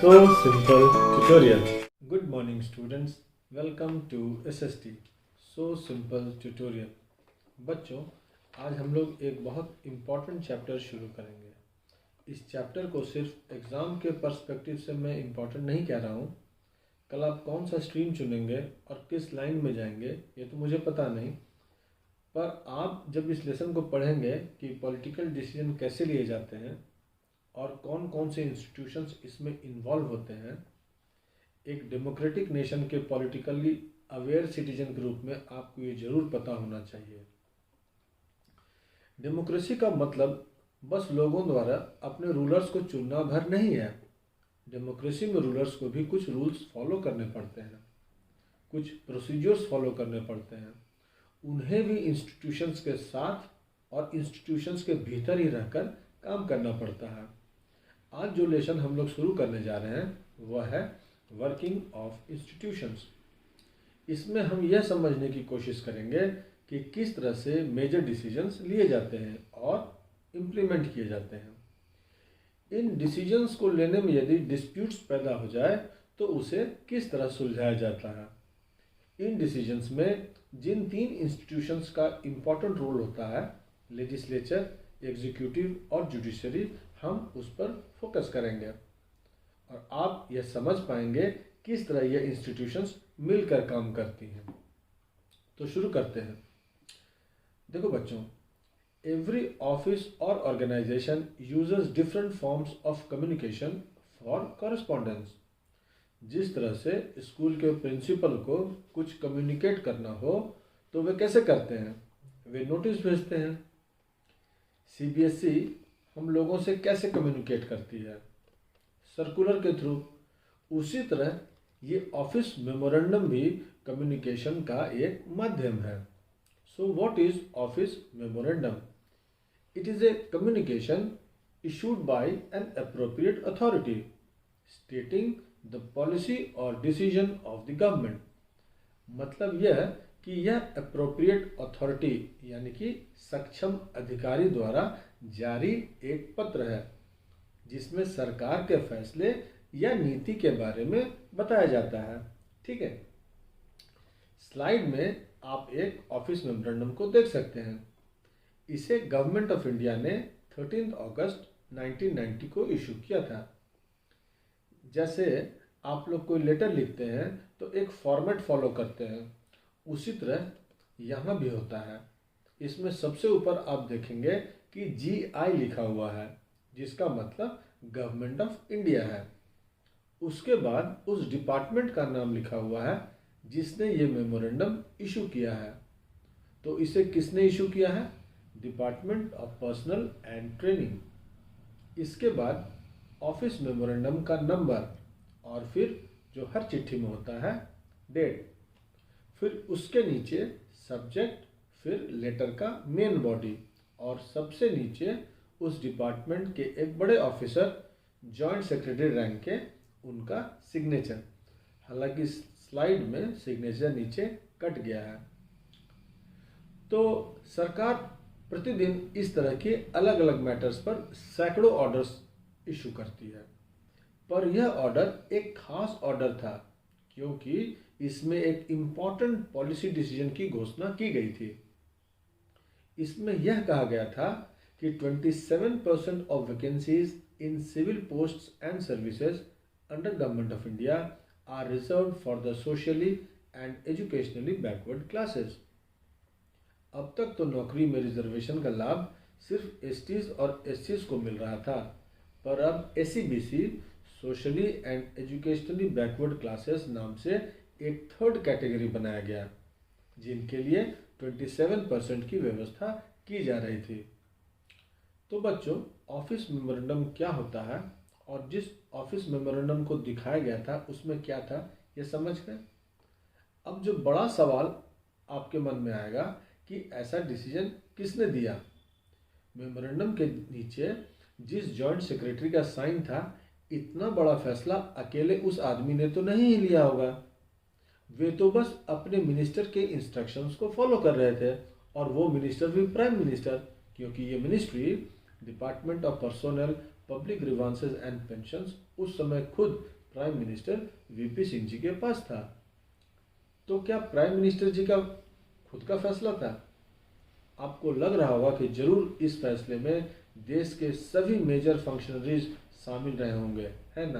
So Simple Tutorial. Good morning students, welcome to SST So Simple Tutorial. बच्चों, आज हम लोग एक बहुत इम्पॉर्टेंट चैप्टर शुरू करेंगे। इस चैप्टर को सिर्फ एग्ज़ाम के पर्सपेक्टिव से मैं इम्पॉर्टेंट नहीं कह रहा हूँ। कल आप कौन सा स्ट्रीम चुनेंगे और किस लाइन में जाएंगे ये तो मुझे पता नहीं, पर आप जब इस लेसन को पढ़ेंगे कि पॉलिटिकल डिसीजन कैसे लिए जाते हैं और कौन कौन से इंस्टीट्यूशंस इसमें इन्वॉल्व होते हैं, एक डेमोक्रेटिक नेशन के पॉलिटिकली अवेयर सिटीजन के रूप में आपको ये जरूर पता होना चाहिए। डेमोक्रेसी का मतलब बस लोगों द्वारा अपने रूलर्स को चुनना भर नहीं है। डेमोक्रेसी में रूलर्स को भी कुछ रूल्स फॉलो करने पड़ते हैं, कुछ प्रोसीजर्स फॉलो करने पड़ते हैं। उन्हें भी इंस्टीट्यूशंस के साथ और इंस्टीट्यूशंस के भीतर ही रहकर काम करना पड़ता है। आज जो लेसन हम लोग शुरू करने जा रहे हैं वह है वर्किंग ऑफ इंस्टीट्यूशंस। इसमें हम यह समझने की कोशिश करेंगे कि किस तरह से मेजर डिसीजंस लिए जाते हैं और इम्प्लीमेंट किए जाते हैं। इन डिसीजंस को लेने में यदि डिस्प्यूट्स पैदा हो जाए तो उसे किस तरह सुलझाया जाता है। इन डिसीजंस में जिन तीन इंस्टीट्यूशंस का इम्पोर्टेंट रोल होता है, लेजिस्लेचर, एग्जीक्यूटिव और जुडिशरी, हम उस पर फोकस करेंगे और आप यह समझ पाएंगे किस तरह यह इंस्टीट्यूशंस मिलकर काम करती हैं। तो शुरू करते हैं। देखो बच्चों, एवरी ऑफिस और organization uses different forms of communication for correspondence. जिस तरह से स्कूल के प्रिंसिपल को कुछ कम्युनिकेट करना हो तो वे कैसे करते हैं? वे नोटिस भेजते हैं। सीबीएसई हम लोगों से कैसे कम्युनिकेट करती है? सर्कुलर के थ्रू। उसी तरह ये ऑफिस मेमोरेंडम भी कम्युनिकेशन का एक माध्यम है। So what is office memorandum? It is a communication issued by an appropriate authority stating the policy or decision of the government। मतलब यह कि यह अप्रोप्रिएट अथॉरिटी यानी कि सक्षम अधिकारी द्वारा जारी एक पत्र है जिसमें सरकार के फैसले या नीति के बारे में बताया जाता है। ठीक है, स्लाइड में आप एक ऑफिस मेमोरेंडम को देख सकते हैं। इसे गवर्नमेंट ऑफ इंडिया ने 13 अगस्त 1990 को इशू किया था। जैसे आप लोग कोई लेटर लिखते हैं तो एक फॉर्मेट फॉलो करते हैं, उसी तरह यहाँ भी होता है। इसमें सबसे ऊपर आप देखेंगे कि GI लिखा हुआ है जिसका मतलब गवर्नमेंट ऑफ इंडिया है। उसके बाद उस डिपार्टमेंट का नाम लिखा हुआ है जिसने ये मेमोरेंडम इशू किया है। तो इसे किसने इशू किया है? Department of personal and training. इसके बाद ऑफिस मेमोरेंडम का नंबर और फिर जो हर चिट्ठी में होता है डेट, फिर उसके नीचे सब्जेक्ट, फिर लेटर का मेन बॉडी और सबसे नीचे उस डिपार्टमेंट के एक बड़े ऑफिसर, जॉइंट सेक्रेटरी रैंक के, उनका सिग्नेचर। हालांकि स्लाइड में सिग्नेचर नीचे कट गया है। तो सरकार प्रतिदिन इस तरह के अलग अलग मैटर्स पर सैकड़ों ऑर्डर्स इशू करती है, पर यह ऑर्डर एक खास ऑर्डर था क्योंकि इसमें एक इम्पॉर्टेंट पॉलिसी डिसीजन की घोषणा की गई थी। इसमें यह कहा गया था कि 27% of vacancies in civil posts and services under government of India are reserved for the socially and educationally backward classes. अब तक तो नौकरी में रिजर्वेशन का लाभ सिर्फ एसटीज और एससीज को मिल रहा था, पर अब SEBC socially and educationally backward classes नाम से एक थर्ड कैटेगरी बनाया गया जिनके लिए 27% की व्यवस्था की जा रही थी। तो बच्चों, ऑफिस मेमोरेंडम क्या होता है और जिस ऑफिस मेमोरेंडम को दिखाया गया था उसमें क्या था, ये समझ गए। अब जो बड़ा सवाल आपके मन में आएगा कि ऐसा डिसीजन किसने दिया। मेमोरेंडम के नीचे जिस जॉइंट सेक्रेटरी का साइन था, इतना बड़ा फैसला अकेले उस आदमी ने तो नहीं ही लिया होगा। वे तो बस अपने मिनिस्टर के इंस्ट्रक्शंस को फॉलो कर रहे थे और वो मिनिस्टर भी प्राइम मिनिस्टर, क्योंकि ये ministry department of personnel, public grievances and pensions उस समय खुद prime minister VP Singh ji के पास था। तो क्या प्राइम मिनिस्टर जी का खुद का फैसला था? आपको लग रहा होगा कि जरूर इस फैसले में देश के सभी मेजर फंक्शनरीज शामिल रहे होंगे, है ना?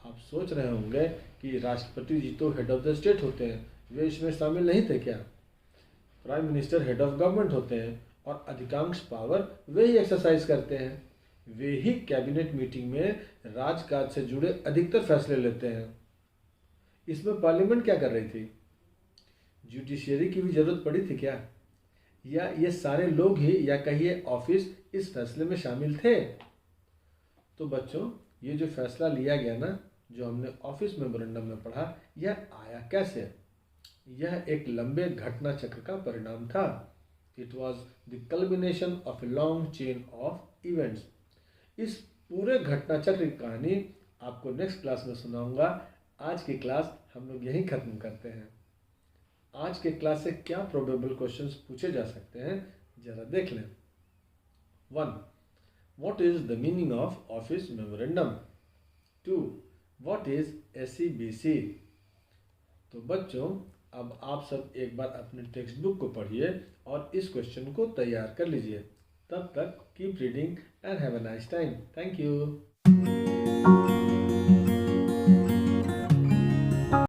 आप सोच रहे होंगे कि राष्ट्रपति जी तो हेड ऑफ द स्टेट होते हैं, वे इसमें शामिल नहीं थे क्या? Prime minister head of government होते हैं और अधिकांश पावर वे ही एक्सरसाइज करते हैं। वे ही कैबिनेट मीटिंग में राजकाज से जुड़े अधिकतर फैसले लेते हैं। इसमें पार्लियामेंट क्या कर रही थी? जुडिशियरी की भी जरूरत पड़ी थी क्या? या ये सारे लोग ही या कहिए ऑफिस इस फैसले में शामिल थे? तो बच्चों, ये जो फैसला लिया गया ना, जो हमने ऑफिस मेमोरेंडम में पढ़ा, यह आया कैसे? यह एक लंबे घटना चक्र का परिणाम था। It was the culmination of a long chain of events. इस पूरे घटना चक्र की कहानी आपको नेक्स्ट क्लास में सुनाऊंगा। आज की क्लास हम लोग यहीं खत्म करते हैं। आज के क्लास से क्या प्रोबेबल क्वेश्चंस पूछे जा सकते हैं, जरा देख लें। 1. What is the meaning of office memorandum? 2. What is SEBC? तो बच्चों, अब आप सब एक बार अपने टेक्स्ट बुक को पढ़िए और इस क्वेश्चन को तैयार कर लीजिए। तब तक keep reading and have a nice time. Thank you.